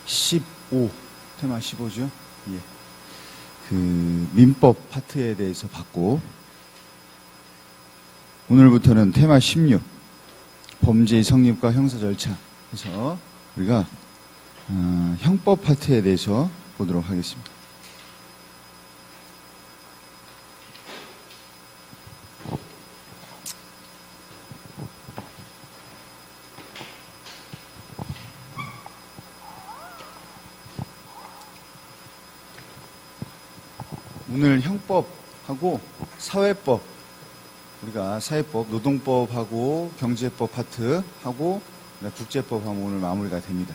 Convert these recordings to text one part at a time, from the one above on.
15, 테마 15죠. 예. 그 민법 파트에 대해서 받고, 오늘부터는 테마 16, 범죄의 성립과 형사 절차 해서 우리가 형법 파트에 대해서 보도록 하겠습니다. 오늘 형법하고 사회법, 우리가 사회법, 노동법하고 경제법 파트하고 국제법하고 오늘 마무리가 됩니다.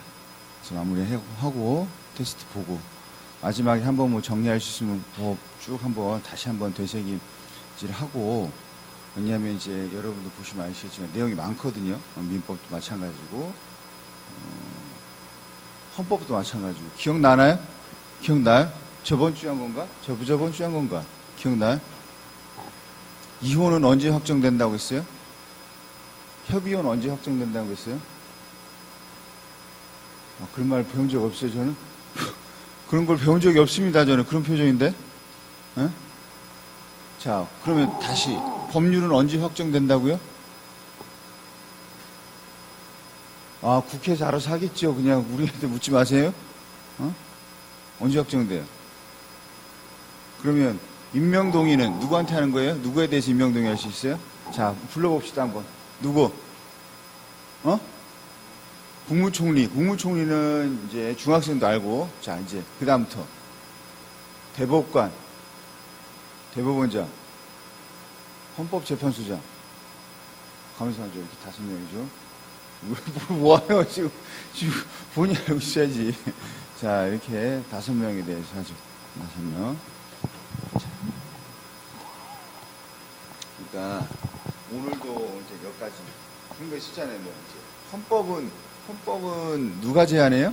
그래서 마무리하고 테스트 보고 마지막에 한번 뭐 정리할 수 있으면 쭉 한번 다시 한번 되새김질하고, 왜냐하면 이제 여러분도 보시면 아시겠지만 내용이 많거든요. 민법도 마찬가지고 헌법도 마찬가지고. 기억나나요? 기억나요? 저번 주에 한 건가? 저번 주에 한 건가? 기억나요? 이혼은 언제 확정된다고 했어요? 협의혼 언제 확정된다고 했어요? 그런 말 배운 적 없어요, 저는? 그런 걸 배운 적이 없습니다, 저는. 그런 표정인데? 에? 자, 그러면 다시. 법률은 언제 확정된다고요? 국회에서 알아서 하겠죠. 그냥 우리한테 묻지 마세요. 언제 확정돼요? 그러면 임명동의는 누구한테 하는 거예요? 누구에 대해서 임명동의 할 수 있어요? 자, 불러봅시다 한번. 누구? 국무총리. 국무총리는 이제 중학생도 알고. 자, 이제 그 다음부터 대법관, 대법원장, 헌법재판소장. 가만있어 하죠. 이렇게 5명이죠. 뭐하요? 지금 본인이 알고 있어야지. 자, 이렇게 5명에 대해서 하죠. 5명. 그러니까 오늘도 이제 몇 가지 그런 거 있었잖아요. 뭐 이제 헌법은 누가 제안해요?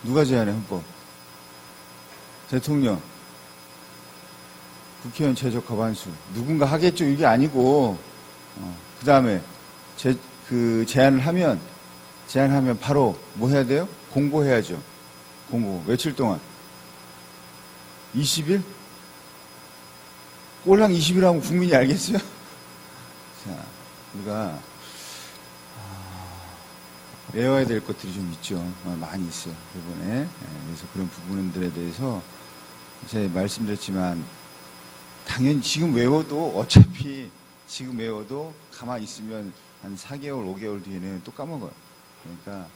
누가 제안해? 헌법? 대통령, 국회의원 최적 과반수 누군가 하겠죠. 이게 아니고 그 다음에 제안을 하면 바로 뭐 해야 돼요? 공고해야죠. 공고 며칠 동안? 20일? 꼴랑 20일 하면 국민이 알겠어요? 자, 우리가 외워야 될 것들이 좀 있죠. 많이 있어요, 이번에. 그래서 그런 부분들에 대해서 제가 말씀드렸지만, 당연히 지금 외워도 어차피 지금 외워도 가만히 있으면 한 4개월, 5개월 뒤에는 또 까먹어요. 그러니까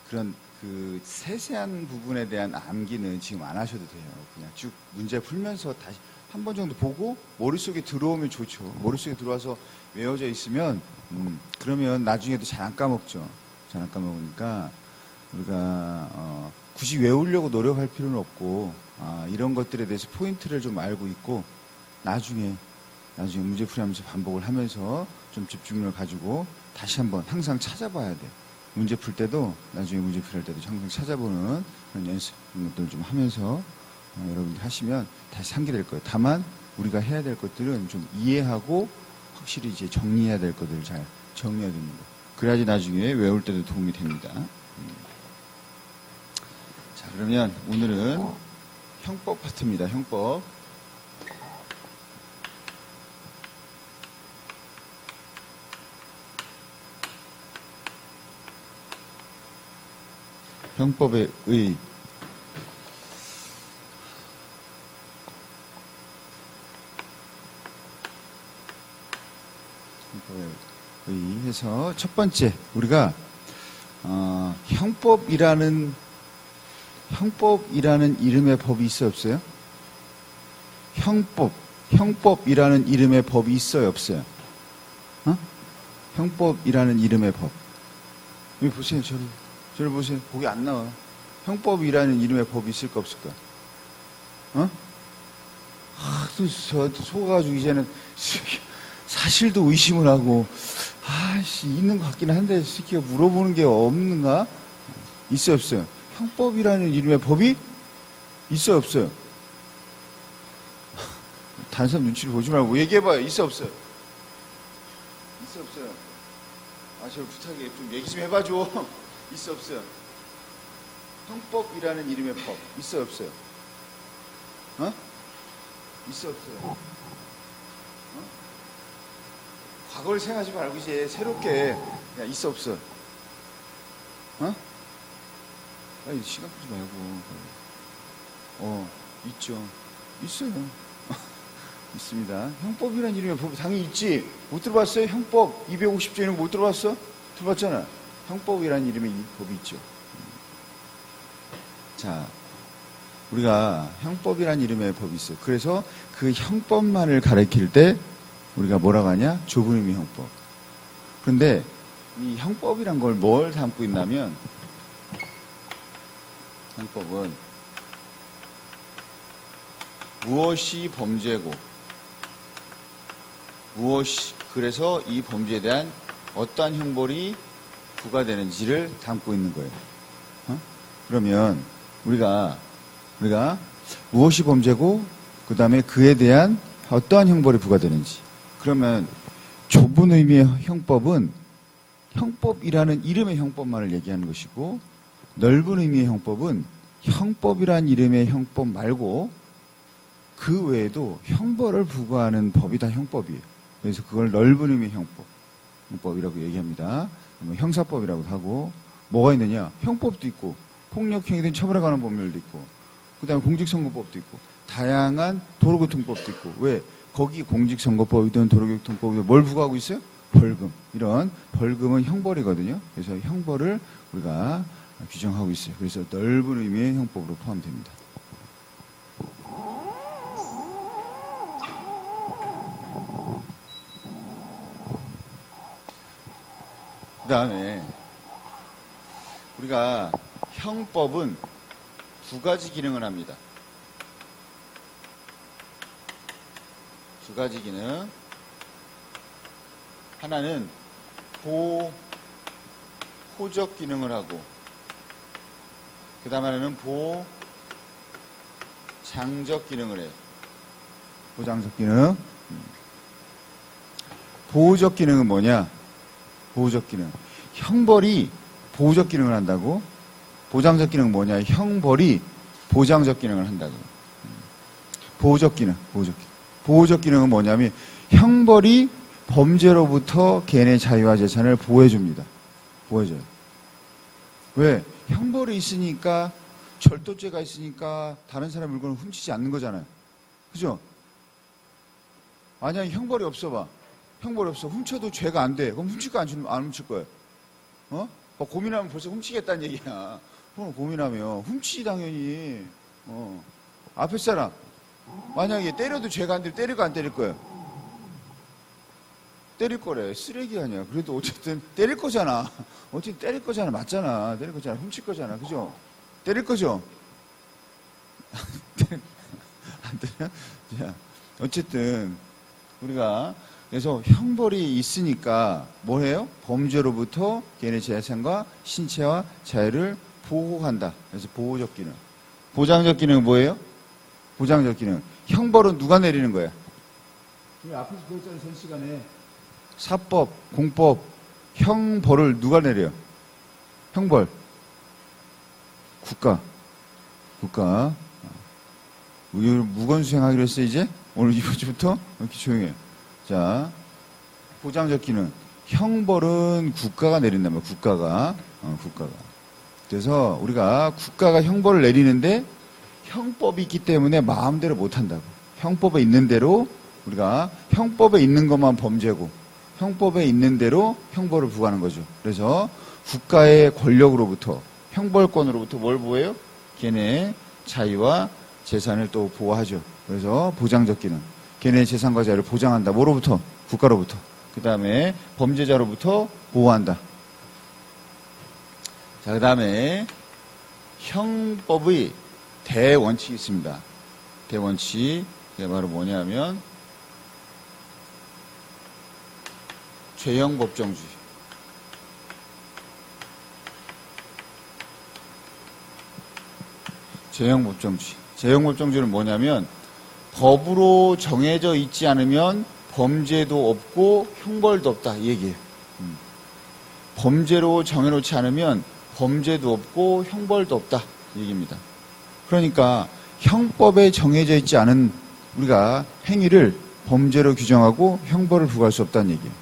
그런 그 세세한 부분에 대한 암기는 지금 안 하셔도 돼요. 그냥 쭉 문제 풀면서 다시 한 번 정도 보고 머릿속에 들어오면 좋죠. 머릿속에 들어와서 외워져 있으면 그러면 나중에도 잘 안 까먹죠. 잘 안 까먹으니까 우리가 굳이 외우려고 노력할 필요는 없고 이런 것들에 대해서 포인트를 좀 알고 있고 나중에 문제 풀이하면서 반복을 하면서 좀 집중력을 가지고 다시 한번 항상 찾아봐야 돼. 문제 풀 때도 나중에 문제 풀이할 때도 항상 찾아보는 그런 연습 이런 것들을 좀 하면서 여러분들 하시면 다시 상기될 거예요. 다만 우리가 해야 될 것들은 좀 이해하고 확실히 이제 정리해야 될 것들을 잘 정리해야 됩니다. 그래야지 나중에 외울 때도 도움이 됩니다. 자, 그러면 오늘은 형법 파트입니다. 형법. 형법의 의. 형법의 의 해서 첫 번째 우리가 형법이라는 이름의 법이 있어요, 없어요? 형법이라는 이름의 법이 있어요, 없어요? 형법이라는 이름의 법. 여기 보세요, 저를 보세요. 거기 안 나와. 형법이라는 이름의 법이 있을까 없을까? 또 저한테 속아가지고 이제는 사실도 의심을 하고 있는 것 같긴 한데 새끼가 물어보는 게 없는가? 있어요, 없어요? 형법이라는 이름의 법이 있어요, 없어요? 다른 사람 눈치를 보지 말고 얘기해봐요. 있어요, 없어요? 있어요, 없어요? 저 부탁해. 좀 얘기 좀 해봐줘. 있어, 없어요? 형법이라는 이름의 법. 있어요, 없어요? 있어, 없어요? 과거를 생각하지 말고 이제 새롭게. 야, 있어, 없어? 아니, 시간 끄지 말고. 있죠. 있어요. 있습니다. 형법이라는 이름의 법 당연히 있지. 못 들어봤어요? 형법 250조 이런 거 못 들어봤어? 들어봤잖아. 형법이라는 이름의 이 법이 있죠. 자, 우리가 형법이라는 이름의 법이 있어요. 그래서 그 형법만을 가르칠 때 우리가 뭐라고 하냐? 좁은 의미 형법. 그런데 이 형법이란 걸 뭘 담고 있냐면, 형법은 무엇이 범죄고 그래서 이 범죄에 대한 어떠한 형벌이 부과되는지를 담고 있는 거예요. 그러면 우리가 무엇이 범죄고 그 다음에 그에 대한 어떠한 형벌이 부과되는지, 그러면 좁은 의미의 형법은 형법이라는 이름의 형법만을 얘기하는 것이고, 넓은 의미의 형법은 형법이라는 이름의 형법 말고 그 외에도 형벌을 부과하는 법이 다 형법이에요. 그래서 그걸 넓은 의미의 형법이라고 얘기합니다. 뭐 형사법이라고도 하고, 뭐가 있느냐? 형법도 있고, 폭력행위든 처벌에 관한 법률도 있고, 그 다음에 공직선거법도 있고, 다양한 도로교통법도 있고. 왜? 거기 공직선거법이든 도로교통법이든 뭘 부과하고 있어요? 벌금. 이런 벌금은 형벌이거든요. 그래서 형벌을 우리가 규정하고 있어요. 그래서 넓은 의미의 형법으로 포함됩니다. 그 다음에 우리가 형법은 두 가지 기능을 합니다. 두 가지 기능. 하나는 보호적 기능을 하고, 그 다음 하나는 보장적 기능을 해요. 보장적 기능. 보호적 기능은 뭐냐? 보호적 기능. 형벌이 보호적 기능을 한다고? 보장적 기능은 뭐냐? 형벌이 보장적 기능을 한다고. 보호적 기능. 보호적 기능은 뭐냐면 형벌이 범죄로부터 개인의 자유와 재산을 보호해줍니다. 보호해줘요. 왜? 형벌이 있으니까, 절도죄가 있으니까 다른 사람 물건을 훔치지 않는 거잖아요. 그죠? 만약에 형벌이 없어 봐. 형벌이 없어. 훔쳐도 죄가 안 돼. 그럼 훔칠 거 안 훔칠 거예요? 고민하면 벌써 훔치겠다는 얘기야. 고민하면 훔치지 당연히. 앞에 사람 만약에 때려도 죄가 안 되면 때릴 거 안 때릴 거예요? 때릴 거래. 쓰레기 아니야. 그래도 어쨌든 때릴 거잖아. 어쨌든 때릴 거잖아. 맞잖아. 때릴 거잖아. 훔칠 거잖아. 그죠? 때릴 거죠? 안 때려? 자, 어쨌든 우리가 그래서 형벌이 있으니까 뭘 해요? 범죄로부터 개인의 재산과 신체와 자유를 보호한다. 그래서 보호적 기능. 보장적 기능은 뭐예요? 보장적 기능. 형벌은 누가 내리는 거야? 우리 앞에서 배웠잖아요. 전 시간에. 사법, 공법, 형벌을 누가 내려요? 형벌. 국가. 무건수행하기로 했어요, 이제? 오늘 이번 주부터? 이렇게 조용해요. 자, 보장적 기능. 형벌은 국가가 내린단 말이에요. 국가가. 그래서 우리가 국가가 형벌을 내리는데 형법이 있기 때문에 마음대로 못 한다고. 형법에 있는 대로 우리가 형법에 있는 것만 범죄고 형법에 있는 대로 형벌을 부과하는 거죠. 그래서 국가의 권력으로부터, 형벌권으로부터 뭘 보호해요? 걔네 자유와 재산을 또 보호하죠. 그래서 보장적 기능. 걔네 재산과 자유를 보장한다. 뭐로부터? 국가로부터. 그 다음에 범죄자로부터 보호한다. 자, 그 다음에 형법의 대원칙이 있습니다. 대원칙. 그게 바로 뭐냐면 죄형 법정주의. 죄형 법정주의. 죄형 법정주의는 뭐냐면 법으로 정해져 있지 않으면 범죄도 없고 형벌도 없다 이 얘기예요. 범죄로 정해놓지 않으면 범죄도 없고 형벌도 없다 얘기입니다. 그러니까 형법에 정해져 있지 않은 우리가 행위를 범죄로 규정하고 형벌을 부과할 수 없다는 얘기예요.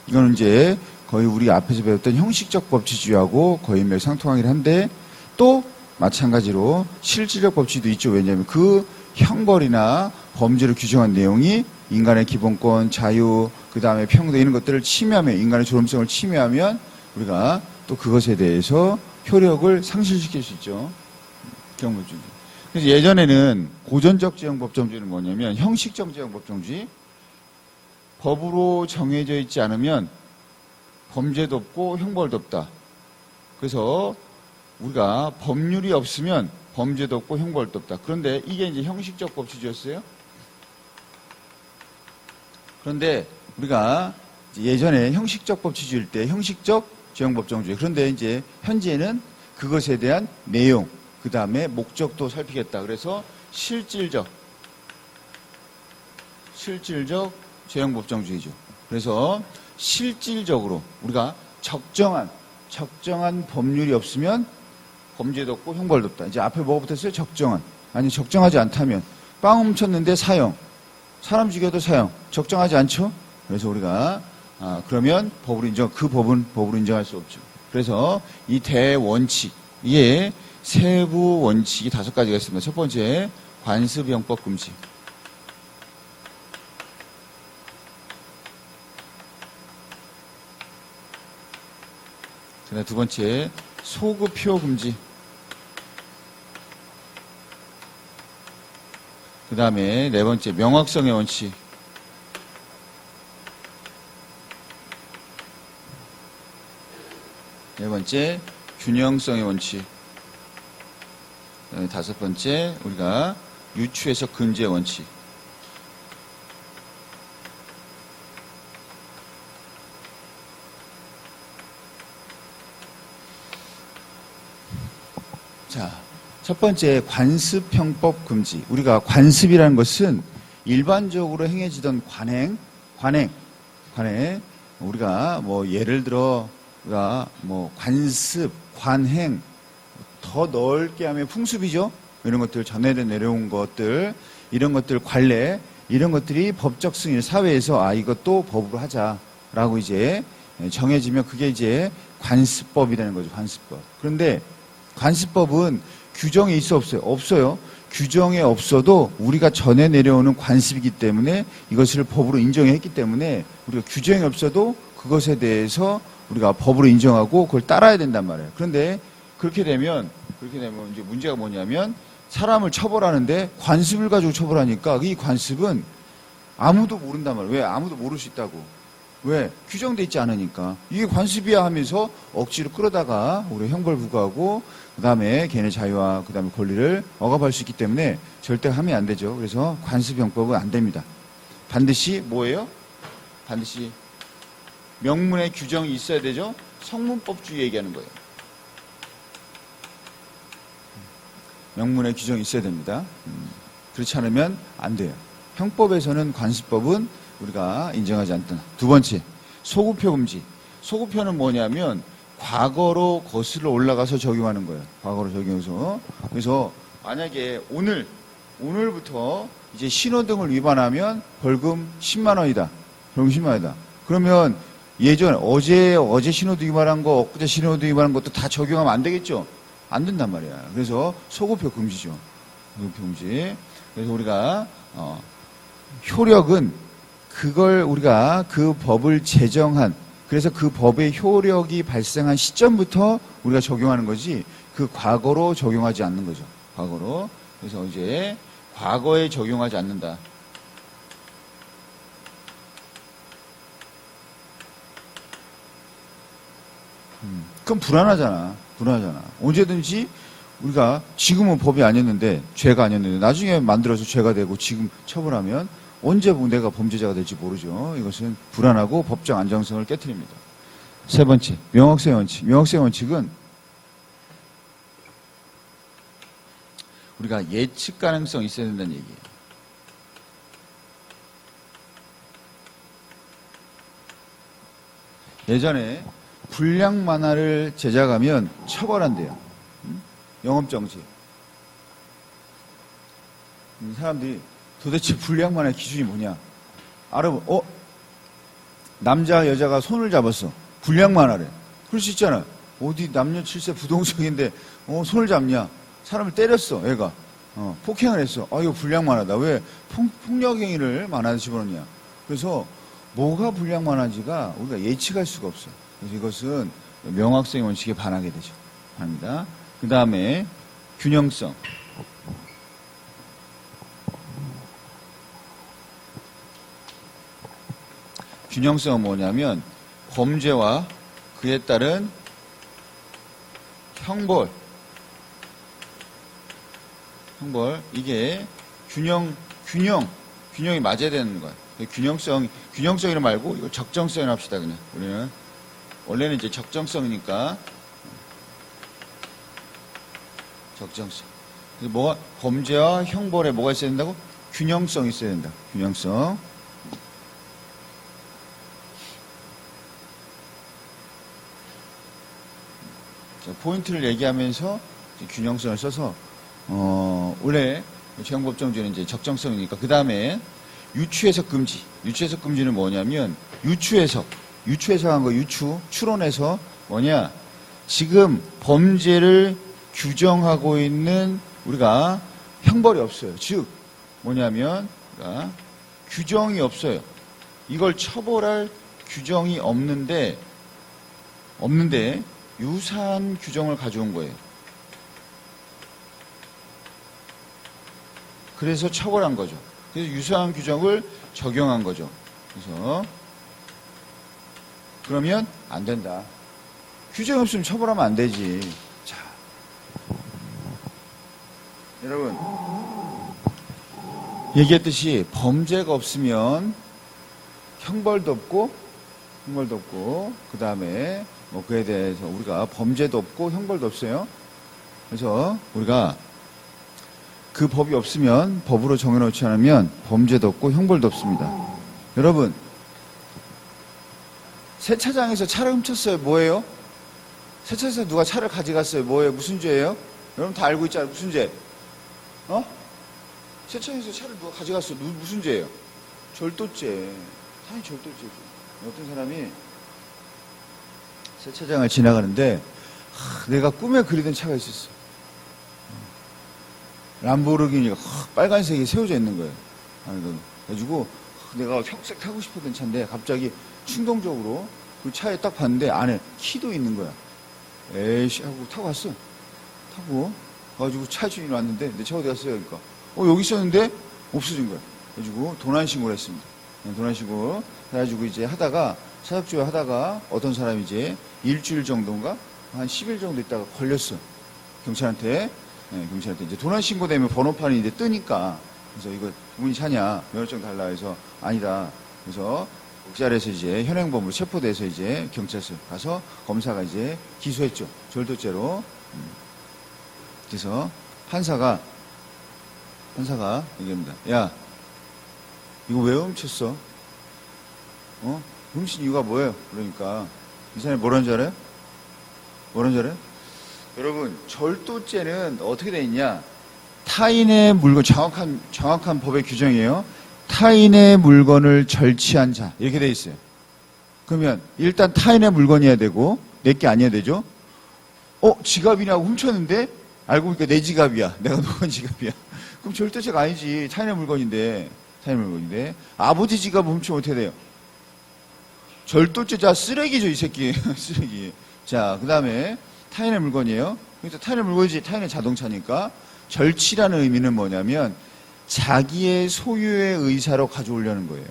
이거는 이제 거의 우리 앞에서 배웠던 형식적 법치주의하고 거의 상통하긴 한데 또 마찬가지로 실질적 법치도 있죠. 왜냐하면 그 형벌이나 범죄를 규정한 내용이 인간의 기본권, 자유, 그 다음에 평등 이런 것들을 침해하면 인간의 존엄성을 침해하면 우리가 또 그것에 대해서 효력을 상실시킬 수 있죠. 그런 거죠. 그래서 예전에는 고전적 지형법정주의는 뭐냐면 형식적 지형법정주의, 법으로 정해져 있지 않으면 범죄도 없고 형벌도 없다. 그래서 우리가 법률이 없으면 범죄도 없고 형벌도 없다. 그런데 이게 이제 형식적 법치주의였어요. 그런데 우리가 예전에 형식적 법치주의일 때 형식적 지형법정주의. 그런데 이제 현재는 그것에 대한 내용, 그 다음에 목적도 살피겠다. 그래서 실질적 지형법정주의죠. 그래서 실질적으로 우리가 적정한 법률이 없으면 범죄도 없고 형벌도 없다. 이제 앞에 뭐가 붙었어요? 적정한. 아니 적정하지 않다면 빵 훔쳤는데 사형, 사람 죽여도 사형. 적정하지 않죠? 그래서 우리가 그러면 그 법은 법으로 인정할 수 없죠. 그래서 이 대원칙, 이게 세부 원칙이 5가지가 있습니다. 첫 번째, 관습형법 금지. 두 번째, 소급표 금지. 그 다음에 네 번째, 명확성의 원칙. 네 번째, 균형성의 원칙. 다섯 번째, 우리가 유추해석 금지의 원칙. 자, 첫 번째 관습형법 금지. 우리가 관습이라는 것은 일반적으로 행해지던 관행. 우리가 뭐 예를 들어 우리가 뭐 관습, 관행 더 넓게 하면 풍습이죠. 이런 것들 전해 내려온 것들, 이런 것들 관례, 이런 것들이 법적 승인 사회에서 이것도 법으로 하자라고 이제 정해지면 그게 이제 관습법이라는 거죠. 관습법. 그런데 관습법은 규정이 있어 없어요? 없어요. 규정에 없어도 우리가 전해 내려오는 관습이기 때문에 이것을 법으로 인정했기 때문에 우리가 규정이 없어도 그것에 대해서 우리가 법으로 인정하고 그걸 따라야 된단 말이에요. 그런데 그렇게 되면 이제 문제가 뭐냐면 사람을 처벌하는데 관습을 가지고 처벌하니까 이 관습은 아무도 모른단 말이에요. 왜? 아무도 모를 수 있다고. 왜? 규정돼 있지 않으니까. 이게 관습이야 하면서 억지로 끌어다가 우리 형벌 부과하고 그 다음에 걔네 자유와 그 다음에 권리를 억압할 수 있기 때문에 절대 하면 안 되죠. 그래서 관습형법은 안 됩니다. 반드시 뭐예요? 반드시 명문의 규정이 있어야 되죠. 성문법주의 얘기하는 거예요. 명문의 규정이 있어야 됩니다. 그렇지 않으면 안 돼요. 형법에서는 관습법은 우리가 인정하지 않다. 두 번째, 소급표 금지. 소급표는 뭐냐면 과거로 거슬러 올라가서 적용하는 거예요. 과거로 적용해서. 그래서 만약에 오늘부터 이제 신호등을 위반하면 벌금 10만 원이다. 벌금 10만 원이다. 그러면 예전 어제 신호등 위반한 거, 엊그제 신호등 위반한 것도 다 적용하면 안 되겠죠? 안 된단 말이야. 그래서 소급표 금지죠. 소급표 금지. 그래서 우리가 효력은 그걸 우리가 그 법을 제정한, 그래서 그 법의 효력이 발생한 시점부터 우리가 적용하는 거지 그 과거로 적용하지 않는 거죠. 과거로. 그래서 이제 과거에 적용하지 않는다. 그럼 불안하잖아. 언제든지 우리가 지금은 법이 아니었는데, 죄가 아니었는데 나중에 만들어서 죄가 되고 지금 처벌하면 언제 내가 범죄자가 될지 모르죠. 이것은 불안하고 법적 안정성을 깨트립니다. 세 번째, 명확성의 원칙. 명확성의 원칙은 우리가 예측 가능성이 있어야 된다는 얘기예요. 예전에 불량 만화를 제작하면 처벌한대요. 영업정지. 사람들이 도대체 불량 만화의 기준이 뭐냐? 알아보, 남자, 여자가 손을 잡았어. 불량 만화래. 그럴 수 있잖아. 어디 남녀 칠세 부동석인데, 손을 잡냐? 사람을 때렸어, 애가. 폭행을 했어. 이거 불량 만화다. 왜? 폭력 행위를 만화에 집어넣냐? 그래서 뭐가 불량 만화인지가 우리가 예측할 수가 없어요. 그래서 이것은 명확성의 원칙에 반하게 되죠. 합니다. 그 다음에 균형성. 균형성은 뭐냐면 범죄와 그에 따른 형벌, 이게 균형이 맞아야 되는 거야. 균형성이라 말고 이거 적정성이라 합시다. 그냥 우리는 원래는 이제 적정성이니까 적정성. 그래서 뭐가 범죄와 형벌에 뭐가 있어야 된다고? 균형성이 있어야 된다. 균형성. 자, 포인트를 얘기하면서 균형성을 써서 원래 재형법정죄는 이제 적정성이니까 그 다음에 유추해석 금지. 유추해석 금지는 뭐냐면 유추해석한 거 추론해서 뭐냐? 지금 범죄를 규정하고 있는 우리가 형벌이 없어요. 즉 뭐냐면 규정이 없어요. 이걸 처벌할 규정이 없는데 유사한 규정을 가져온 거예요. 그래서 처벌한 거죠. 그래서 유사한 규정을 적용한 거죠. 그래서 그러면 안 된다. 규정이 없으면 처벌하면 안 되지. 자, 여러분 얘기했듯이 범죄가 없으면 형벌도 없고 그 다음에 그에 대해서 우리가 범죄도 없고 형벌도 없어요. 그래서 우리가 그 법이 없으면 법으로 정해놓지 않으면 범죄도 없고 형벌도 없습니다. 여러분 세차장에서 차를 훔쳤어요. 뭐예요? 세차장에서 누가 차를 가져갔어요. 뭐예요? 무슨 죄예요? 여러분 다 알고 있잖아요. 무슨 죄? 세차장에서 차를 누가 가져갔어요. 무슨 죄예요? 절도죄. 당연히 절도죄죠. 어떤 사람이 세차장을 지나가는데 내가 꿈에 그리던 차가 있었어. 람보르기니가 빨간색이 세워져 있는 거예요. 그래가지고 내가 평생 타고 싶었던 차인데 갑자기 충동적으로 그 차에 딱 봤는데 안에 키도 있는 거야. 에이씨 하고 타고 왔어. 타고 가지고 차 주인이 왔는데 내 차 어디 갔어요? 그러니까 여기 있었는데 없어진 거야. 그래가지고 도난신고를 했습니다. 도난신고 해가지고 이제 하다가 사적조회 하다가 어떤 사람이 이제 일주일 정도인가 한 10일 정도 있다가 걸렸어. 경찰한테 이제 도난신고되면 번호판이 이제 뜨니까 그래서 이거 누구니 차냐 면허증 달라 해서 아니다. 그래서 경찰에서 이제 현행범으로 체포돼서 이제 경찰서 가서 검사가 이제 기소했죠. 절도죄로. 그래서 판사가 얘기합니다. 야, 이거 왜 훔쳤어? 훔친 이유가 뭐예요? 그러니까 이 사람이 뭐라는 줄 알아요? 여러분 절도죄는 어떻게 돼 있냐? 타인의 물건 정확한 법의 규정이에요. 타인의 물건을 절취한 자 이렇게 돼 있어요. 그러면 일단 타인의 물건이어야 되고 내게 아니어야 되죠. 지갑이냐고 훔쳤는데 알고 보니까 내 지갑이야. 내가 놓은 지갑이야. 그럼 절도죄가 아니지. 타인의 물건인데 아버지 지갑 훔치면 어떻게 돼요? 절도죄자 쓰레기죠, 이 새끼. 쓰레기. 자, 그 다음에 타인의 물건이에요. 그래서 타인의 물건이지, 타인의 자동차니까. 절취라는 의미는 뭐냐면 자기의 소유의 의사로 가져오려는 거예요.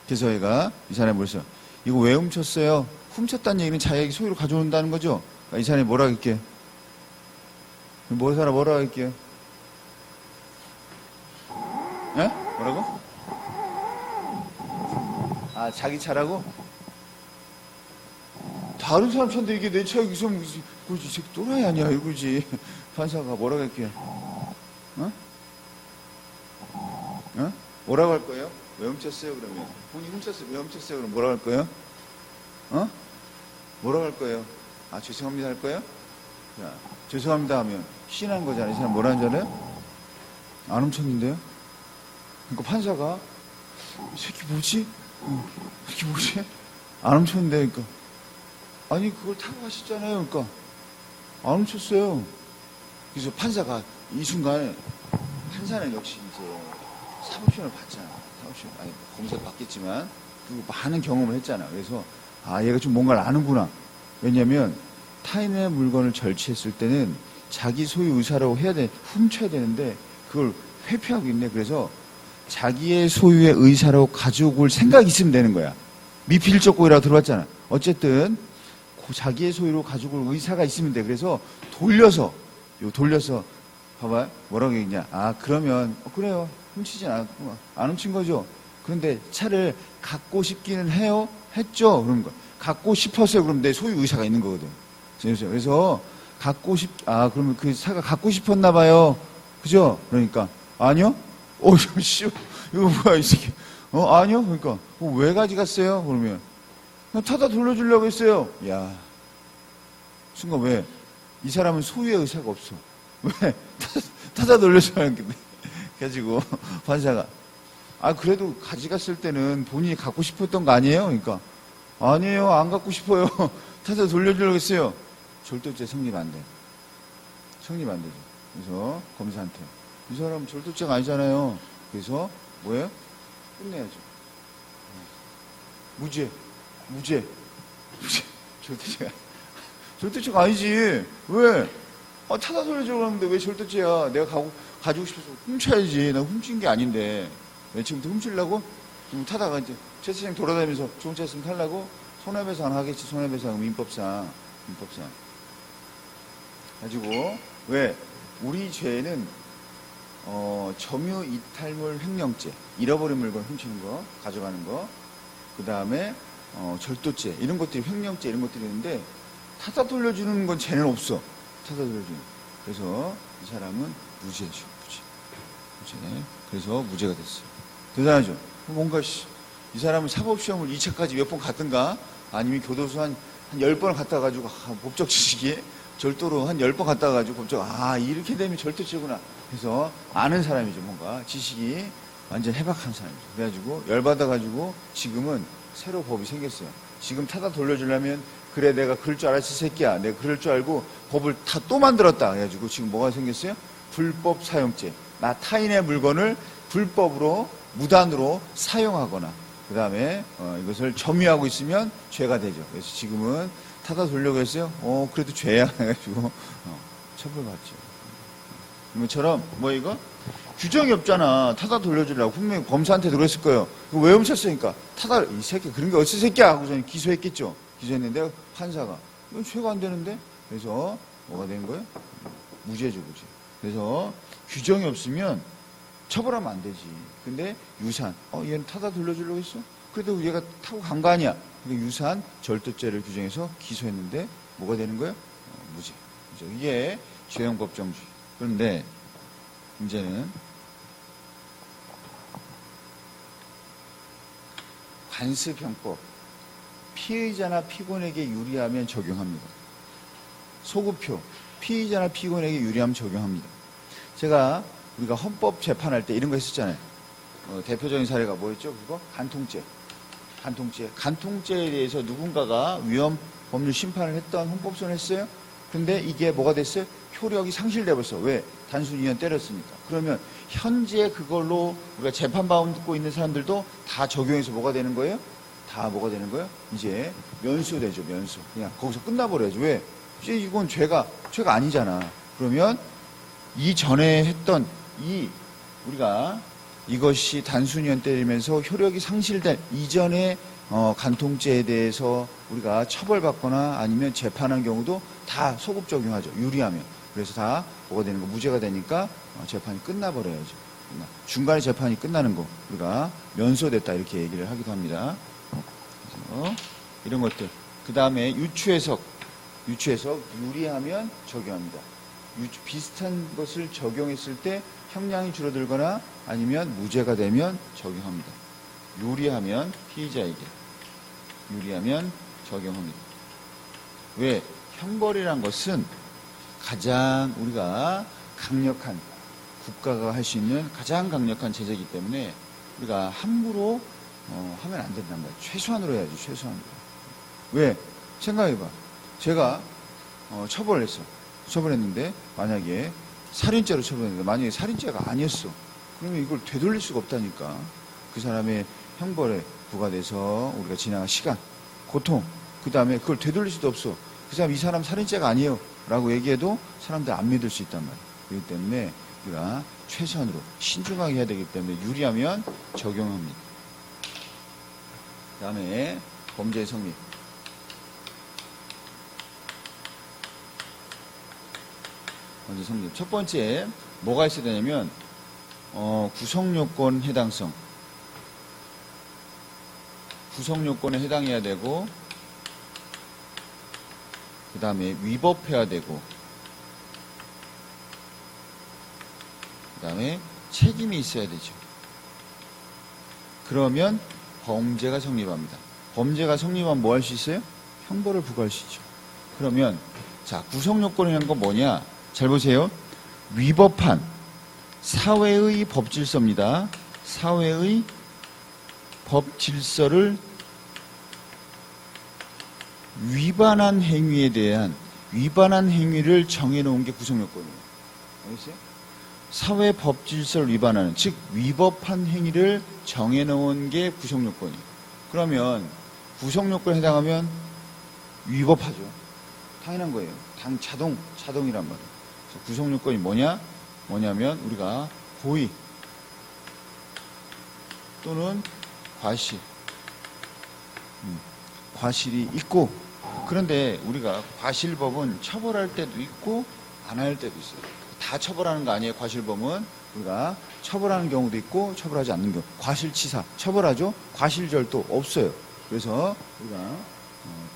그래서 얘가 이 사람이 뭐랬어? 이거 왜 훔쳤어요? 훔쳤다는 얘기는 자기 소유로 가져온다는 거죠. 그러니까 이 사람이 뭐라고 할게요? 뭐라고 할게요? 예? 뭐라고? 자기 차라고? 다른 사람 차인데 이게 내 차에 있으면 그거지. 새끼 또라이 아니야 이거지. 판사가 뭐라고 할게요? 뭐라고 할 거예요? 왜 훔쳤어요 그러면? 본인이 훔쳤어요. 왜 훔쳤어요 그럼 뭐라고 할 거예요? 뭐라고 할 거예요? 아, 죄송합니다 할 거예요? 자, 죄송합니다 하면 시인한 거잖아요. 이 사람 뭐라는 줄 알아요? 안 훔쳤는데요? 그러니까 판사가 이 새끼 뭐지? 이 새끼 뭐지? 안 훔쳤는데, 그러니까 아니 그걸 타고 가셨잖아요. 그러니까 안 훔쳤어요. 그래서 판사가 이 순간에, 판사는 역시 이제 사법시험을 봤잖아. 사법시험, 아니 검사도 받겠지만 그리고 많은 경험을 했잖아. 그래서 아, 얘가 좀 뭔가를 아는구나. 왜냐면 타인의 물건을 절취했을 때는 자기 소유 의사라고 해야 돼, 훔쳐야 되는데 그걸 회피하고 있네. 그래서 자기의 소유의 의사라고 가지고 올 생각이 있으면 되는 거야. 미필적고이라고 들어봤잖아. 어쨌든 자기의 소유로 가지고 올 의사가 있으면 돼. 그래서 돌려서 봐봐, 뭐라고 얘기했냐. 아, 그러면 그래요, 훔치진 않았구나, 안 훔친 거죠. 그런데 차를 갖고 싶기는 해요? 했죠. 그런 거 갖고 싶었어요. 그럼 내 소유 의사가 있는 거거든. 그래서 그러면 그 차가 갖고 싶었나 봐요. 그죠? 그러니까 아니요. 씨, 이거 뭐야 이 새끼. 아니요. 그러니까 왜 가져갔어요? 그러면 그냥 타다 돌려주려고 했어요. 야, 순간 왜? 이 사람은 소유의 의사가 없어. 왜? 타다 돌려주려고 했는데. 그래가지고 판사가 아, 그래도 가져갔을 때는 본인이 갖고 싶었던 거 아니에요? 그러니까 아니에요, 안 갖고 싶어요. 타다 돌려주려고 했어요. 절도죄 성립 안 돼. 성립 안 되죠. 그래서 검사한테 이 사람 절도죄가 아니잖아요. 그래서 뭐예요? 끝내야죠. 무죄. 절도죄가 아니지. 왜? 아, 타다 돌려주려고 하는데 왜 절도죄야? 내가 가지고 싶어서 훔쳐야지. 나 훔친 게 아닌데. 왜 지금부터 훔치려고? 지금 타다가 이제 채팅창 돌아다니면서 좋은 차 있으면 타려고? 손해배상 하겠지. 손해배상 민법상. 가지고 왜? 우리 죄는 점유 이탈물 횡령죄, 잃어버린 물건 훔치는 거, 가져가는 거, 그 다음에 절도죄, 이런 것들이, 횡령죄 이런 것들이 있는데 타다 돌려주는 건 죄는 없어. 타다 돌려주는. 그래서 이 사람은 무죄죠. 무죄. 그래서 무죄가 됐어요. 대단하죠. 뭔가 이 사람은 사법시험을 2차까지 몇 번 갔던가, 아니면 교도소 한 10번을 갔다 가지고 법적 지식이 절도로 한 10번 갔다 가지고 법적, 이렇게 되면 절도죄구나 해서 아는 사람이죠. 뭔가 지식이 완전 해박한 사람이죠. 그래가지고 열받아 가지고 지금은 새로 법이 생겼어요. 지금 타다 돌려주려면 그래, 내가 그럴 줄 알았지 새끼야, 내가 그럴 줄 알고 법을 다 또 만들었다. 그래가지고 지금 뭐가 생겼어요? 불법 사용죄. 나 타인의 물건을 불법으로 무단으로 사용하거나 그 다음에 이것을 점유하고 있으면 죄가 되죠. 그래서 지금은 타다 돌려고 했어요. 그래도 죄야 해가지고 처벌받죠. 이것처럼 이거 규정이 없잖아. 타다 돌려주려고 분명히 검사한테도 그랬을 거예요. 왜 훔쳤으니까 타다, 이 새끼 그런 게 어찌 새끼야 하고 저는 기소했겠죠. 기소했는데 판사가 이건 죄가 안 되는데. 그래서 뭐가 된 거예요? 무죄죠, 무죄. 그래서 규정이 없으면 처벌하면 안 되지. 근데 유산, 얘는 타다 돌려주려고 했어? 그래도 얘가 타고 간 거 아니야. 그러니까 유산 절도죄를 규정해서 기소했는데 뭐가 되는 거예요? 무죄. 이게 죄형법정주의. 그런데 문제는 관습형법. 피의자나 피고인에게 유리하면 적용합니다. 소급표. 피의자나 피고인에게 유리하면 적용합니다. 우리가 헌법 재판할 때 이런 거 했었잖아요. 대표적인 사례가 뭐였죠? 그거? 간통죄에 대해서 누군가가 위헌 법률 심판을 했던 헌법소원을 했어요. 근데 이게 뭐가 됐어요? 효력이 상실돼 버렸어. 왜? 단순 위헌 때렸으니까. 그러면 현재 그걸로 우리가 재판받고 있는 사람들도 다 적용해서 뭐가 되는 거예요? 다 뭐가 되는 거예요? 이제 면수되죠, 면수. 그냥 거기서 끝나버려야죠. 왜? 이제 이건 죄가 아니잖아. 그러면 이전에 했던 우리가 이것이 단순위헌 때리면서 효력이 상실된 이전의 간통죄에 대해서 우리가 처벌받거나 아니면 재판한 경우도 다 소급 적용하죠. 유리하면. 그래서 다 뭐가 되는 거? 무죄가 되니까 재판이 끝나버려야죠. 중간에 재판이 끝나는 거 우리가 면소됐다 이렇게 얘기를 하기도 합니다. 그래서 이런 것들. 그 다음에 유추해석 유리하면 적용합니다. 비슷한 것을 적용했을 때 형량이 줄어들거나 아니면 무죄가 되면 적용합니다. 유리하면 피의자에게, 유리하면 적용합니다. 왜? 형벌이란 것은 가장 우리가 강력한, 국가가 할 수 있는 가장 강력한 제재이기 때문에 우리가 함부로 하면 안 된단 말이에요. 최소한으로 해야지, 최소한으로. 왜? 생각해봐. 제가 처벌을 했어. 처벌했는데 만약에 살인죄로 처벌했는데 만약에 살인죄가 아니었어. 그러면 이걸 되돌릴 수가 없다니까. 그 사람의 형벌에 부과돼서 우리가 지나간 시간, 고통, 그 다음에 그걸 되돌릴 수도 없어. 그 사람, 이 사람 살인죄가 아니에요 라고 얘기해도 사람들 안 믿을 수 있단 말이에요. 그렇기 때문에 우리가 최소한으로 신중하게 해야 되기 때문에 유리하면 적용합니다. 그 다음에 범죄의 성립. 범죄 성립. 첫 번째 뭐가 있어야 되냐면 구성요건 해당성. 구성요건에 해당해야 되고, 그 다음에 위법해야 되고, 그 다음에 책임이 있어야 되죠. 그러면 범죄가 성립합니다. 범죄가 성립하면 뭐 할 수 있어요? 형벌을 부과할 수 있죠. 그러면 자, 구성요건이라는 건 뭐냐? 잘 보세요. 위법한 사회의 법질서입니다. 사회의 법질서를 위반한 행위에 대한 위반한 행위를 정해놓은 게 구성요건이에요. 알겠어요? 사회 법질서를 위반하는, 즉 위법한 행위를 정해놓은 게 구성요건이에요. 그러면 구성요건에 해당하면 위법하죠. 당연한 거예요. 자동이란 말이에요. 그래서 구성요건이 뭐냐면 우리가 고의 또는 과실, 과실이 있고, 그런데 우리가 과실범은 처벌할 때도 있고 안 할 때도 있어요. 다 처벌하는 거 아니에요. 과실범은 우리가 처벌하는 경우도 있고 처벌하지 않는 경우. 과실치사 처벌하죠. 과실절도 없어요. 그래서 우리가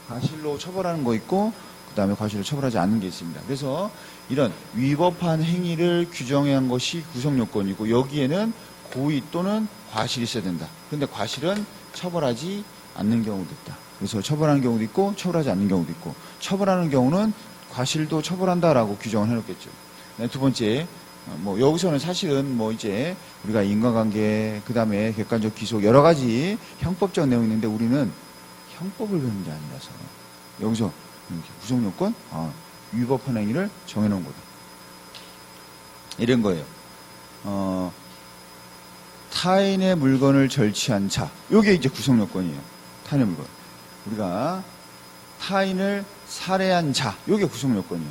과실로 처벌하는 거 있고, 그 다음에 과실로 처벌하지 않는 게 있습니다. 그래서 이런 위법한 행위를 규정한 것이 구성요건이고, 여기에는 고의 또는 과실이 있어야 된다. 그런데 과실은 처벌하지 않는 경우도 있다. 그래서 처벌하는 경우도 있고 처벌하지 않는 경우도 있고, 처벌하는 경우는 과실도 처벌한다라고 규정을 해놓겠죠. 두 번째, 여기서는 사실은 이제 우리가 인과관계, 그 다음에 객관적 기소, 여러 가지 형법적 내용이 있는데 우리는 형법을 배우는 게 아니라서 여기서 구성요건, 위법한 행위를 정해놓은 거다. 이런 거예요. 타인의 물건을 절취한 자. 요게 이제 구성요건이에요. 타인의 물건. 우리가 타인을 살해한 자. 요게 구성요건이에요.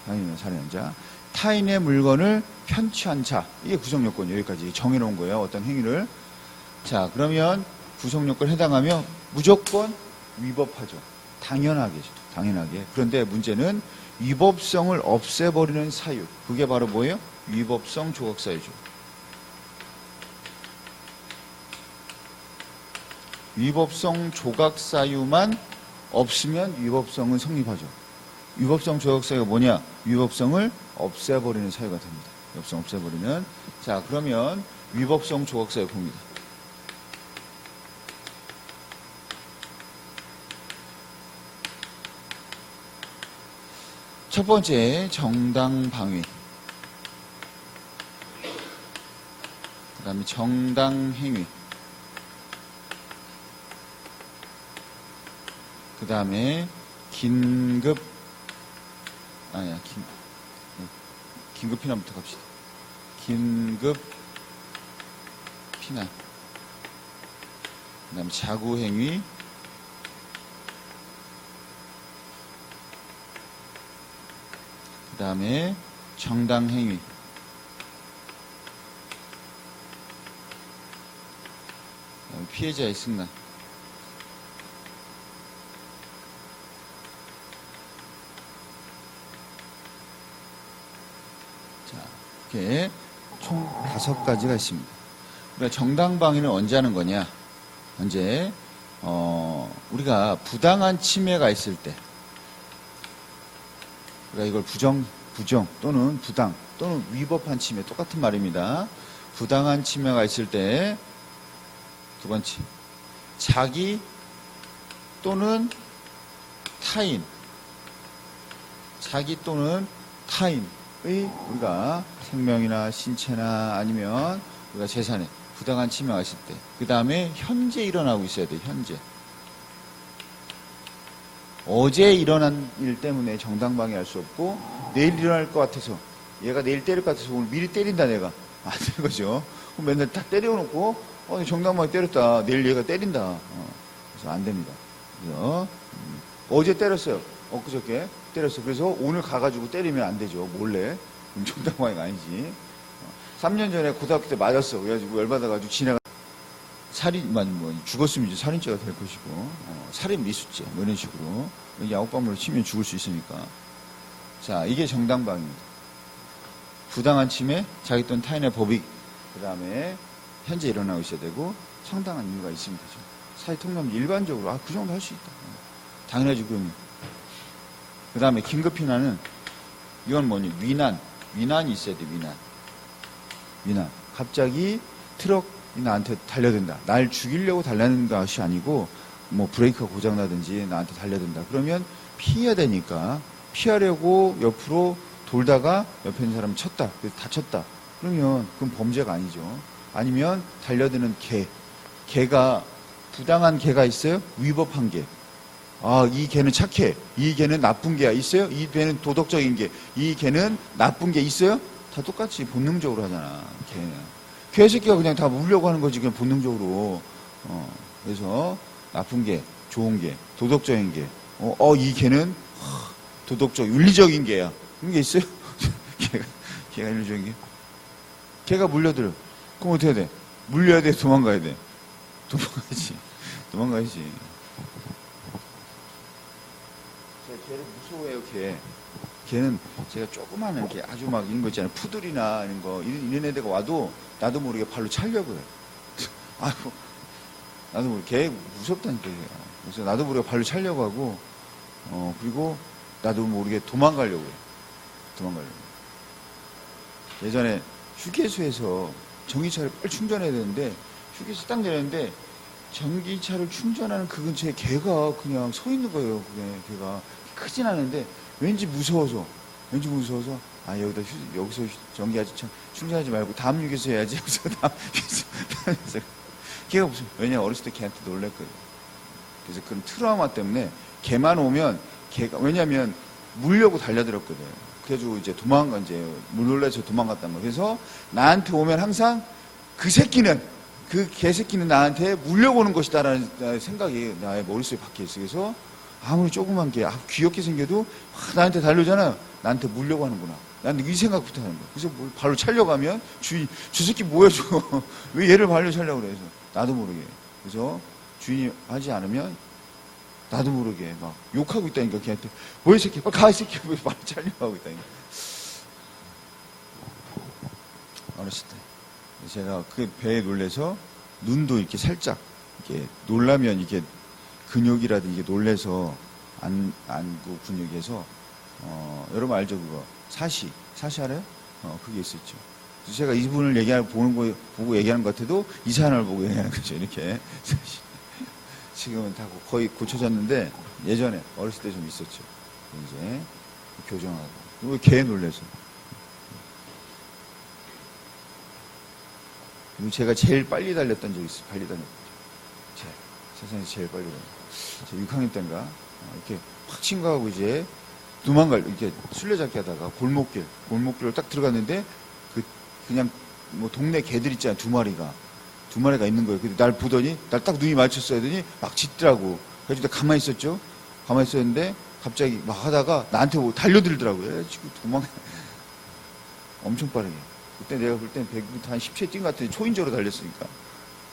타인을 살해한 자. 타인의 물건을 편취한 자. 이게 구성요건이에요. 여기까지 정해놓은 거예요. 어떤 행위를. 자, 그러면 구성요건에 해당하면 무조건 위법하죠. 당연하게죠. 당연하게. 그런데 문제는 위법성을 없애버리는 사유. 그게 바로 뭐예요? 위법성 조각사유죠. 위법성 조각사유만 없으면 위법성은 성립하죠. 위법성 조각사유가 뭐냐? 위법성을 없애버리는 사유가 됩니다. 위법성 없애버리는. 자, 그러면 위법성 조각사유 봅니다. 첫 번째, 정당방위. 그 다음에 정당행위. 그 다음에 긴급 피난부터 갑시다. 긴급 피난. 그 다음에 자구행위. 그 다음에 정당행위. 피해자의 승낙. 자, 이렇게 총 5가지가 있습니다. 우리가 정당방위는 언제 하는 거냐? 언제 우리가 부당한 침해가 있을 때, 우리가 이걸 부정 또는 부당 또는 위법한 침해, 똑같은 말입니다. 부당한 침해가 있을 때, 두 번째, 자기 또는 타인, 자기 또는 타인의 우리가 생명이나 신체나 아니면 우리가 재산에 부당한 침해가 있을 때, 그 다음에 현재 일어나고 있어야 돼. 현재. 어제 일어난 일 때문에 정당방위할 수 없고, 내일 일어날 것 같아서, 얘가 내일 때릴 것 같아서 오늘 미리 때린다 내가. 안 되는 거죠. 그럼 맨날 다 때려놓고 정당방위 때렸다. 내일 얘가 때린다. 그래서 안 됩니다. 그래서 어제 때렸어요. 엊그저께 때렸어. 그래서 오늘 가가지고 때리면 안 되죠. 몰래. 그럼 정당방위가 아니지. 3년 전에 고등학교 때 맞았어. 그래가지고 열받아가지고 지나가. 죽었으면 이제 살인죄가 될 것이고, 살인 미수죄, 뭐 이런 식으로. 야구방으로 치면 죽을 수 있으니까. 자, 이게 정당방위입니다. 부당한 침해, 자기 또는 타인의 법익, 그 다음에 현재 일어나고 있어야 되고, 상당한 이유가 있으면 되죠. 사회통념 일반적으로, 그 정도 할 수 있다. 당연하지, 그러면. 그 다음에 긴급피난은, 이건 뭐니? 위난이 있어야 돼, 위난. 갑자기 트럭이 나한테 달려든다. 날 죽이려고 달려드는 것이 아니고, 뭐 브레이크가 고장나든지 나한테 달려든다. 그러면 피해야 되니까, 피하려고 옆으로 돌다가 옆에 있는 사람을 쳤다. 그래서 다쳤다. 그러면 그건 범죄가 아니죠. 아니면 달려드는 개가 부당한 개가 있어요? 위법한 개. 이 개는 착해. 이 개는 나쁜 개야. 있어요? 이 개는 도덕적인 개. 이 개는 나쁜 개 있어요? 다 똑같이 본능적으로 하잖아. 개새끼가 그냥 다 물려고 하는 거지. 그냥 본능적으로. 그래서 나쁜 개, 좋은 개, 도덕적인 개. 이 개는 윤리적인 개야. 그런 게 있어요? 걔가 윤리적인 게? 걔가 물려들어. 그럼 어떻게 해야 돼? 물려야 돼? 도망가야 돼? 도망가야지. 제가 걔를 무서워해요, 걔는 제가 조그마한 이렇게 아주 막 이런 거 있잖아요. 푸들이나 이런 거, 이런 애들가 와도 나도 모르게 발로 차려고 해. 아이고, 나도 모르게. 걔 무섭다니까, 걔가. 그래서 나도 모르게 발로 차려고 하고, 그리고 나도 모르게 도망가려고 해. 예전에 휴게소에서 전기차를 빨리 충전해야 되는데, 휴게소 딱 내렸는데, 전기차를 충전하는 그 근처에 개가 그냥 서 있는 거예요. 개가 크진 않은데 왠지 무서워서 여기서 전기 충전하지 말고 다음 휴게소 해야지. 다음 휴게소. 개가 무서워. 왜냐면 어렸을 때 개한테 놀랬거든요. 그래서 그런 트라우마 때문에 개만 오면 왜냐면 물려고 달려들었거든요. 그래가지고 이제 놀라서 도망갔단 말이에요. 그래서 나한테 오면 항상 그 개새끼는 나한테 물려보는 것이다라는 생각이 나의 머릿속에 박혀있어요. 그래서 아무리 조그만 개, 귀엽게 생겨도 나한테 달려오잖아요. 나한테 물려고 하는구나. 나한테 이 생각부터 하는 거야. 그래서 발로 차려가면 저 새끼 뭐야 저거. 왜 얘를 발로 차려고 그래. 그래서 나도 모르게. 그래서 주인이 하지 않으면 나도 모르게 막 욕하고 있다니까 걔한테. 뭐야 이 새끼. 가 이 새끼. 왜 발로 차려고 하고 있다니까. 어렸을 때. 제가 그 배에 놀래서 눈도 이렇게 살짝 이렇게 놀라면 이렇게 근육이라든지 놀래서 안구 근육에서 여러분 알죠 그거 사시 알아요? 그게 있었죠. 그래서 제가 이분을 보고 얘기하는 것 같아도 이 사람을 보고 얘기하는 거죠. 이렇게 사시. 지금은 다 거의 고쳐졌는데 예전에 어렸을 때 좀 있었죠. 이제 교정하고 왜 개 놀래서. 그리고 제가 제일 빨리 달렸던 적이 있어요. 세상에서 제일 빨리 달렸어요. 제가 6학년 때인가, 이렇게 확 친구하고 이제 이렇게 술래잡기 하다가 골목길을 딱 들어갔는데, 그냥 뭐 동네 개들 있잖아요. 두 마리가 있는 거예요. 근데 날 보더니, 날 딱 눈이 마주쳤어야 하더니 막 짖더라고. 그래서 내가 가만히 있었죠. 가만히 있었는데, 갑자기 막 하다가 나한테 달려들더라고요. 지금 엄청 빠르게. 그때 내가 볼 땐 100m 한 10초 뛴 것 같은데 초인적으로 달렸으니까.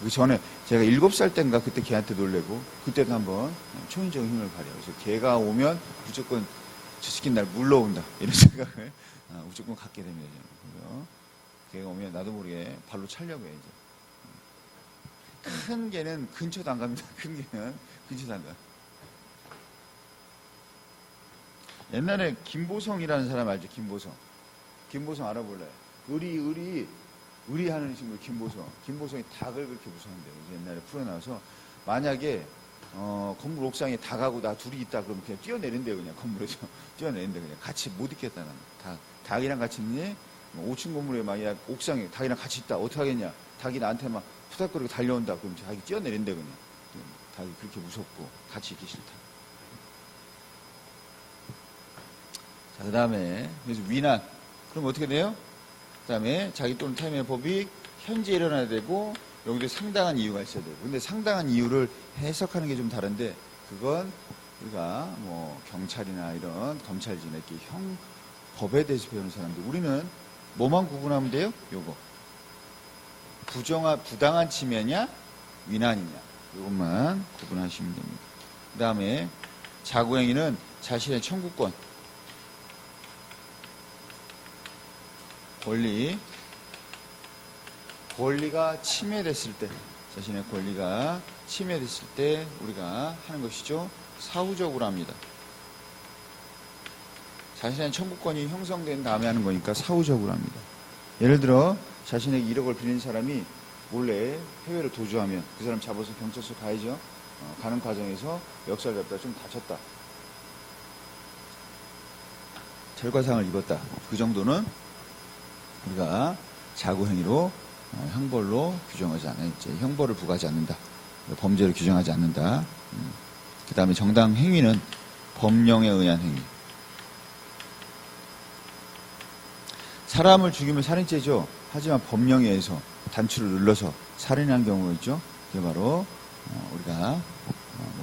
그 전에 제가 7살 때인가 그때 걔한테 놀래고 그때도 한번 초인적 힘을 발휘해요. 그래서 걔가 오면 무조건 저 새끼는 날 물러온다. 이런 생각을 무조건 갖게 됩니다. 그래서 걔가 오면 나도 모르게 발로 차려고 해야죠. 큰 개는 근처도 안 갑니다. 큰 개는 근처도 안 가요. 옛날에 김보성이라는 사람 알죠? 김보성 알아볼래요? 의리 하는 친구 김보성이 닭을 그렇게 무서워한대요. 옛날에 풀어나와서 만약에 건물 옥상에 닭하고 나 둘이 있다 그러면 그냥 뛰어내린대 그냥 건물에서 뛰어내린대 그냥 같이 못 있겠다 나는. 닭이랑 같이 있니? 5층 건물에 막 옥상에 닭이랑 같이 있다 어떻게 하겠냐? 닭이 나한테 막 푸닥거리고 달려온다 그러면 닭이 뛰어내린대 그냥. 닭이 그렇게 무섭고 같이 있기 싫다. 자, 그 다음에 그래서 위난 그럼 어떻게 돼요? 그 다음에 자기 또는 타인의 법이 현재 일어나야 되고 여기도 상당한 이유가 있어야 되고 근데 상당한 이유를 해석하는 게 좀 다른데 그건 우리가 뭐 경찰이나 이런 검찰이나 이렇게 법에 대해서 배우는 사람들 우리는 뭐만 구분하면 돼요? 요거 부당한 침해냐 위난이냐 이것만 구분하시면 됩니다. 그 다음에 자구행위는 자신의 청구권 권리가 침해됐을 때 자신의 권리가 침해됐을 때 우리가 하는 것이죠. 사후적으로 합니다. 자신의 청구권이 형성된 다음에 하는 거니까 사후적으로 합니다. 예를 들어 자신에게 1억을 빌린 사람이 몰래 해외로 도주하면 그 사람 잡아서 경찰서 가야죠. 가는 과정에서 멱살 잡다 좀 다쳤다. 결과상을 입었다. 그 정도는 우리가 자구행위로 형벌로 규정하지 않는다. 형벌을 부과하지 않는다. 범죄를 규정하지 않는다. 그 다음에 정당 행위는 법령에 의한 행위. 사람을 죽이면 살인죄죠. 하지만 법령에 의해서 단추를 눌러서 살인한 경우가 있죠. 그게 바로 우리가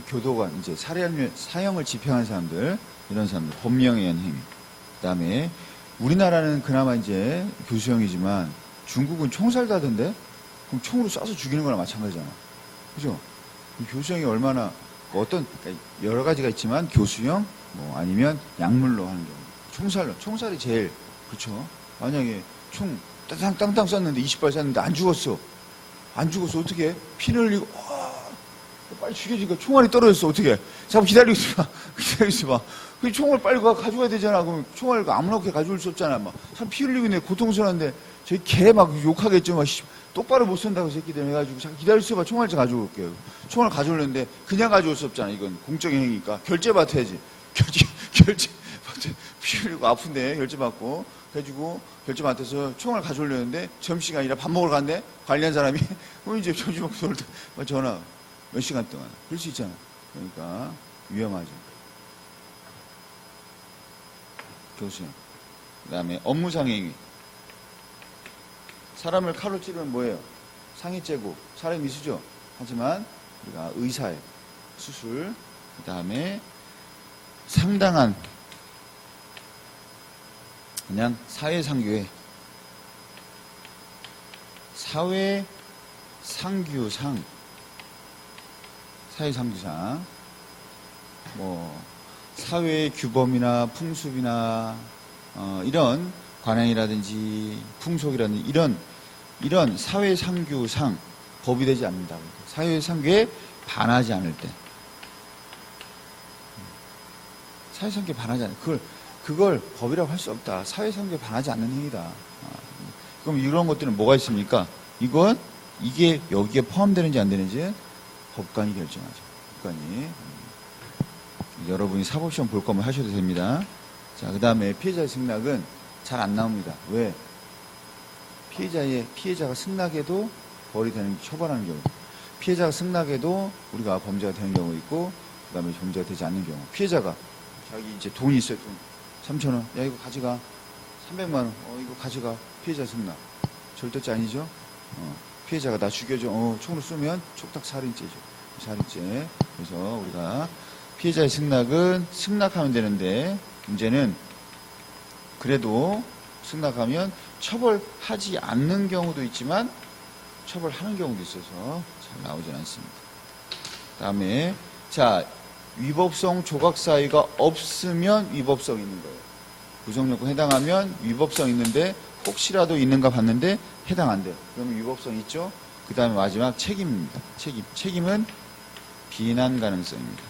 교도관 이제 사형을 집행한 사람들 이런 사람들 법령에 의한 행위. 그 다음에 우리나라는 그나마 이제 교수형이지만 중국은 총살도 하던데? 그럼 총으로 쏴서 죽이는 거나 마찬가지잖아. 그죠? 교수형이 얼마나, 그러니까 여러 가지가 있지만 교수형, 아니면 약물로 하는 경우. 총살이 제일, 그렇죠? 만약에 총 땅땅 쐈는데 20발 쐈는데 안 죽었어. 어떻게? 피를 흘리고, 빨리 죽여지니까 총알이 떨어졌어. 어떻게? 잠깐 기다리고 있어봐. 그 총을 빨리 가져가야 되잖아. 그럼 총알 아무렇게 가져올 수 없잖아. 막 사람 피 흘리고 있네. 고통스러운데 저희 개 막 욕하겠죠. 막 똑바로 못 쏜다고 새끼들 해가지고 잠깐 기다릴 수 있어봐. 총알 좀 가져올게요. 총알 가져오려는데 그냥 가져올 수 없잖아. 이건 공적인 행위니까 결제 받아야지. 결제 피 흘리고 아픈데 결제 받고 해가지고 결제 받아서 총알 가져오려는데 점심시간이라 밥 먹으러 간대. 관리한 사람이 그럼 이제 점심 먹고 돌 때 전화 몇 시간 동안 그럴 수 있잖아. 그러니까 위험하죠. 교수형. 그 다음에 업무상행위. 사람을 칼로 찌르면 뭐예요? 상해죄고 사람이 미수죠. 하지만 우리가 의사의 수술, 그 다음에 상당한 그냥 사회상규상, 사회의 규범이나 풍습이나 이런 관행이라든지 풍속이라든지 이런 사회상규상 법이 되지 않는다. 사회상규에 반하지 않을 때. 사회상규에 반하지 않을 때. 그걸 법이라고 할 수 없다. 사회상규에 반하지 않는 행위다. 그럼 이런 것들은 뭐가 있습니까? 이게 여기에 포함되는지 안 되는지 법관이 결정하죠. 법관이. 여러분이 사법시험 볼 거면 하셔도 됩니다. 자, 그 다음에 피해자의 승낙은 잘 안 나옵니다. 왜? 피해자가 승낙해도 벌이 되는, 처벌하는 경우. 피해자가 승낙해도 우리가 범죄가 되는 경우 있고, 그 다음에 범죄가 되지 않는 경우. 피해자가 자기 이제 돈이 있어요. 돈 3,000원. 야, 이거 가져가. 300만원. 이거 가져가. 피해자 승낙. 절도죄 아니죠? 피해자가 나 죽여줘. 총으로 쏘면 촉탁 살인죄죠. 살인죄. 그래서 우리가 피해자의 승낙은 승낙하면 되는데, 문제는 그래도 승낙하면 처벌하지 않는 경우도 있지만 처벌하는 경우도 있어서 잘 나오진 않습니다. 다음에 자, 위법성 조각사유가 없으면 위법성 있는 거예요. 구성요건 해당하면 위법성 있는데 혹시라도 있는가 봤는데 해당 안 돼요. 그러면 위법성 있죠. 그 다음에 마지막 책임입니다. 책임은 비난 가능성입니다.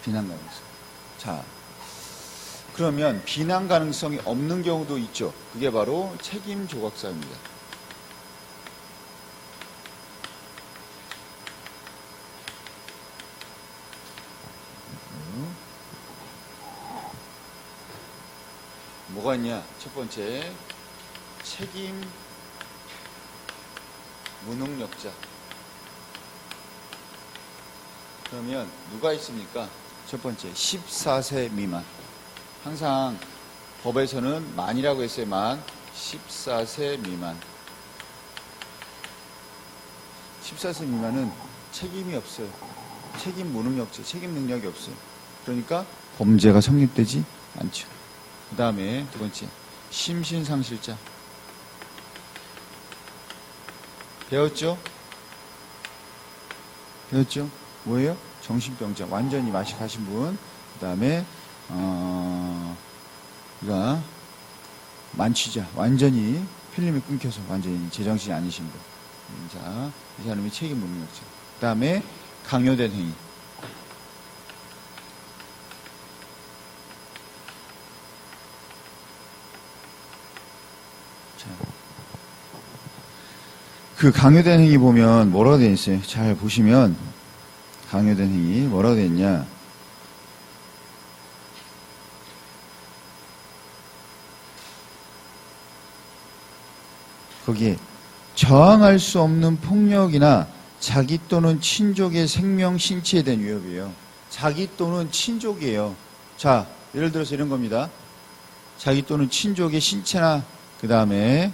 비난 가능성. 자, 그러면 비난 가능성이 없는 경우도 있죠. 그게 바로 책임 조각사유입니다. 뭐가 있냐? 첫 번째, 책임 무능력자. 그러면 누가 있습니까? 첫 번째, 14세 미만. 항상 법에서는 만이라고 했어요. 만. 14세 미만. 14세 미만은 책임이 없어요. 책임 무능력자, 책임 능력이 없어요. 그러니까 범죄가 성립되지 않죠. 그 다음에 두 번째, 심신상실자. 배웠죠? 배웠죠? 뭐예요? 정신병자. 완전히 맛이 가신 분. 그 다음에 그가 만취자. 완전히 필름이 끊겨서 완전히 제정신이 아니신 분. 자, 이 사람이 책임 무능력자. 그 다음에 강요된 행위. 자, 그 강요된 행위 보면 뭐라고 되어 있어요? 잘 보시면 강요된 행위 뭐라고 되어 있냐? 거기에 저항할 수 없는 폭력이나 자기 또는 친족의 생명, 신체에 대한 위협이에요. 자기 또는 친족이에요. 자, 예를 들어서 이런 겁니다. 자기 또는 친족의 신체나 그 다음에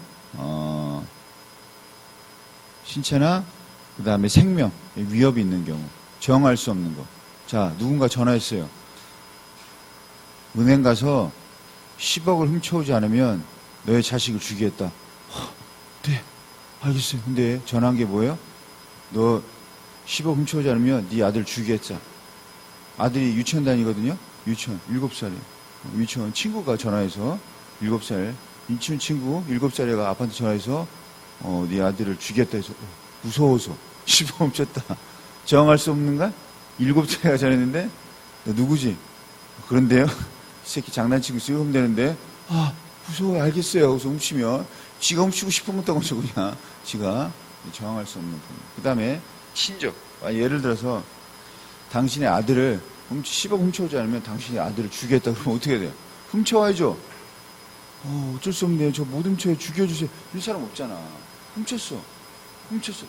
신체나 그 다음에 생명, 위협이 있는 경우 저항할 수 없는 거. 자, 누군가 전화했어요. 은행 가서 10억을 훔쳐오지 않으면 너의 자식을 죽이겠다. 네, 알겠어요. 근데 전화한 게 뭐예요? 너 10억 훔쳐오지 않으면 네 아들 죽이겠자. 아들이 유치원 다니거든요. 유치원 7살이에요. 유치원 친구가 전화해서 7살 유치원 친구 7살애가 아빠한테 전화해서 네 아들을 죽이겠다 해서 무서워서 10억 훔쳤다. 저항할 수 없는가? 7살애가 전화했는데 너 누구지? 그런데요. 이 새끼 장난치고 쓰면 되는데 무서워요. 알겠어요. 그래서 훔치면 지가 훔치고 싶은 것도 훔쳐 그냥 지가 저항할 수 없는 분. 그 다음에 친족. 예를 들어서 당신의 아들을 10억 훔쳐오지 않으면 당신의 아들을 죽이겠다 그러면 어떻게 돼요? 훔쳐와야죠. 어쩔 수 없네요. 저 못 훔쳐요. 죽여주세요. 이런 사람 없잖아. 훔쳤어.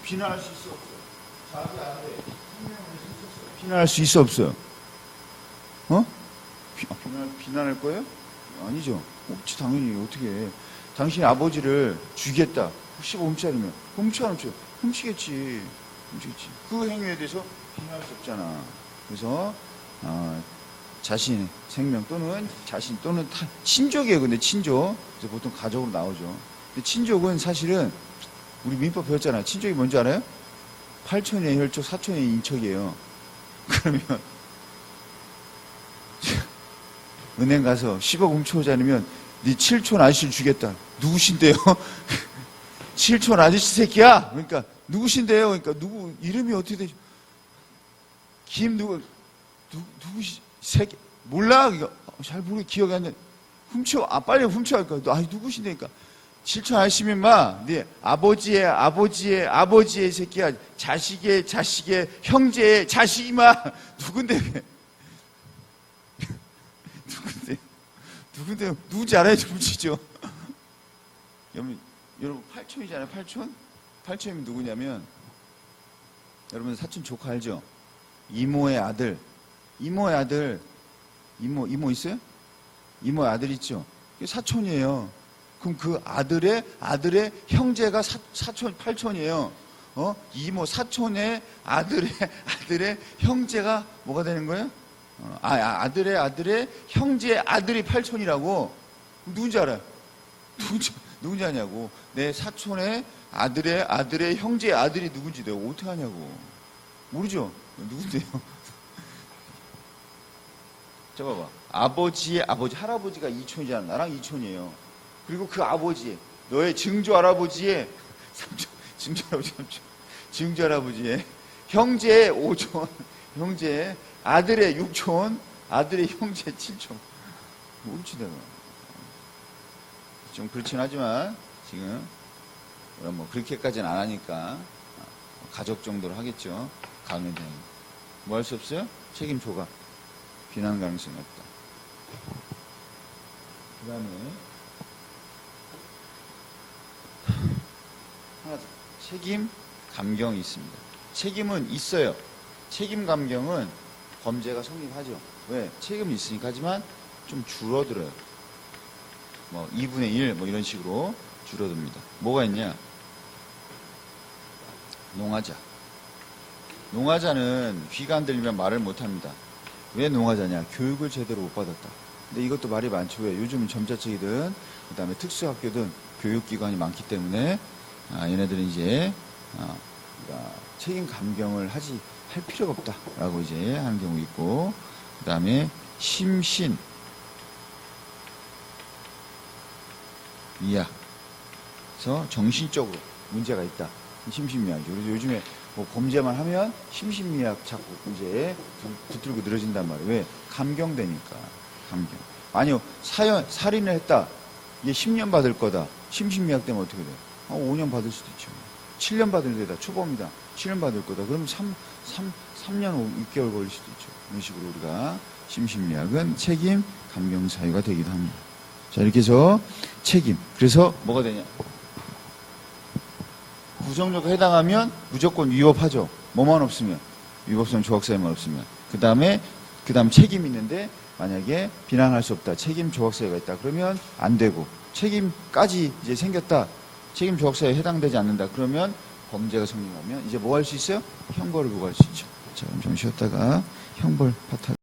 비난할 수 있어 없어요? 자기 아들의 생명을 훔쳤어. 비난할 수 있어 없어요? 비난할 거예요? 아니죠. 없지 당연히. 어떻게 해. 당신의 아버지를 죽이겠다. 10억 훔치면 훔쳐 안 훔쳐? 훔치겠지. 그 행위에 대해서 비난할 수 없잖아. 그래서 자신의 생명 또는 자신 또는 친족이에요. 근데 친족. 그래서 보통 가족으로 나오죠. 근데 친족은 사실은 우리 민법 배웠잖아요. 친족이 뭔지 알아요? 8촌의 혈족, 4촌의 인척이에요. 그러면 은행 가서 10억 훔쳐오지 않으면 네 7촌 아저씨를 주겠다. 누구신데요? 7촌 아저씨 새끼야? 그러니까 누구신데요? 그러니까 누구 이름이 어떻게 되죠? 누구시 새끼 몰라? 그러니까 잘 모르게 기억이 안 나. 빨리 훔쳐. 그러니까 누구신데니까 7촌 아저씨면 네 아버지의 새끼야. 자식의 형제의 자식이 누군데? 누군데요? 누군지 알아야 훔치죠. 여러분 8촌이잖아요. 8촌이면 누구냐면 여러분 사촌 조카 알죠? 이모의 아들 이모 있어요? 이모의 아들 있죠? 그게 사촌이에요. 그럼 그 아들의 형제가 사촌 8촌이에요. 이모 사촌의 아들의 형제가 뭐가 되는 거예요? 아들의 형제의 아들이 8촌이라고. 누군지 알아요? 누군지 아냐고. 내 사촌의 아들의 형제의 아들이 누군지 내가 어떻게 하냐고. 모르죠? 누군데요? 자, 봐봐. 아버지의 아버지, 할아버지가 2촌이잖아. 나랑 2촌이에요. 그리고 그 아버지, 너의 증조 할아버지의 3촌, 증조 할아버지의 형제의 5촌, 형제의 아들의 6촌, 아들의 형제 7촌. 모르지, 내가. 좀 그렇긴 하지만, 지금, 뭐, 그렇게까지는 안 하니까, 가족 정도로 하겠죠. 강요된. 뭐 할 수 없어요? 책임 조각. 비난 가능성이 없다. 그 다음에 하나 더. 책임 감경이 있습니다. 책임은 있어요. 책임 감경은 범죄가 성립하죠. 왜? 책임이 있으니까. 하지만 좀 줄어들어요. 뭐 2분의 1 뭐 이런 식으로 줄어듭니다. 뭐가 있냐? 농하자. 농하자는 귀가 안 들리면 말을 못합니다. 왜 농하자냐? 교육을 제대로 못 받았다. 근데 이것도 말이 많죠. 왜? 요즘은 점자책이든 그 다음에 특수학교든 교육기관이 많기 때문에 얘네들은 이제 그러니까 책임 감경을 할 필요가 없다라고 이제 하는 경우 있고, 그 다음에 심신 미약. 그래서 정신적으로 문제가 있다. 심신미약이죠. 그래서 요즘에 뭐 범죄만 하면 심신미약 자꾸 이제 붙들고 늘어진단 말이에요. 왜? 감경되니까. 감경. 아니요, 살인을 했다. 이게 10년 받을 거다. 심신미약 되면 어떻게 돼요? 5년 받을 수도 있죠. 7년 받을 때다. 초범이다. 7년 받을 거다. 그럼 3년 6개월 걸릴 수도 있죠. 이런 식으로 우리가 심신미약은 책임 감경 사유가 되기도 합니다. 자, 이렇게 해서 책임. 그래서 뭐가 되냐? 구속력에 해당하면 무조건 위법하죠. 뭐만 없으면. 위법성 조각사유만 없으면. 그 다음 책임이 있는데 만약에 비난할 수 없다. 책임 조각사유가 있다. 그러면 안 되고, 책임까지 이제 생겼다. 책임 조각사유에 해당되지 않는다. 그러면 범죄가 성립하면 이제 뭐 할 수 있어요? 형벌을 부과할 수 있죠. 자, 그럼 좀 쉬었다가 형벌 파트